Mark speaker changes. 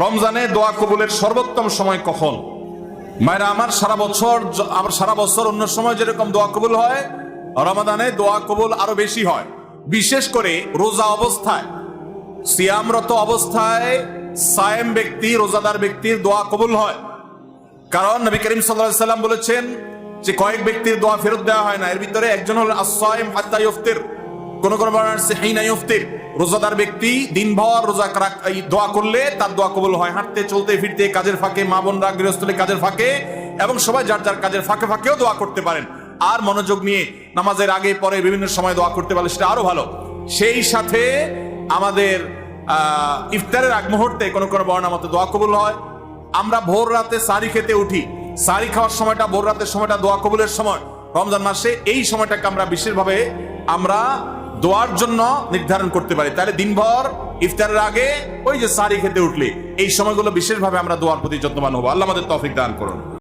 Speaker 1: রমজানে দোয়া কবুলের সর্বোত্তম সময় কখন? মায়েরা আমার, সারা বছর অন্য সময় যেরকম দোয়া কবুল হয়, রমাদানে দোয়া কবুল আরো বেশি হয়। বিশেষ করে রোজা অবস্থায়, সিয়ামরত অবস্থায় সায়েম ব্যক্তি, রোজাদার ব্যক্তির দোয়া কবুল হয়। কারণ নবী করিম সাল্লাল্লাহু আলাইহি ওয়াসাল্লাম বলেছেন যে কয়েক ব্যক্তির দোয়া ফেরত দেওয়া হয় না। এর ভিতরে একজন হলেন আস-সাইম হাত্তা ইফতির, কোন কোন বর্ণনা আছে হিনা ইফতির, রোজাদার ব্যক্তি দিনভর রোজা দোয়া করলে তার দোয়া কবুল হয়। হাঁটতে চলতে ফিরতে, কাজের ফাঁকে, মা বোনরা গৃহস্থলী কাজের ফাঁকে, এবং সবাই যার যার কাজের ফাঁকে ফাঁকেও দোয়া করতে পারেন। আর মনোযোগ নিয়ে নামাজের আগে পরে বিভিন্ন সময় দোয়া করতে পারলে সেটা আরো ভালো। সেই সাথে আমাদের ইফতারের আগ মুহূর্তে কোন কোন বর্ণনা মতে দোয়া কবুল হয়। আমরা ভোর রাতে সারি খেতে উঠি, সারি খাওয়ার সময়টা, ভোর রাতের সময়টা দোয়া কবুলের সময়। রমজান মাসে এই সময়টাকে আমরা বিশেষভাবে দোয়ার জন্য নির্ধারণ করতে পারি। তাহলে দিনভর ইফতারের আগে ওই যে সারি খেতে উঠলে এই সময়গুলো বিশেষভাবে আমরা দোয়ার প্রতি যত্নবান হবো। আল্লাহ আমাদের তৌফিক দান করুন।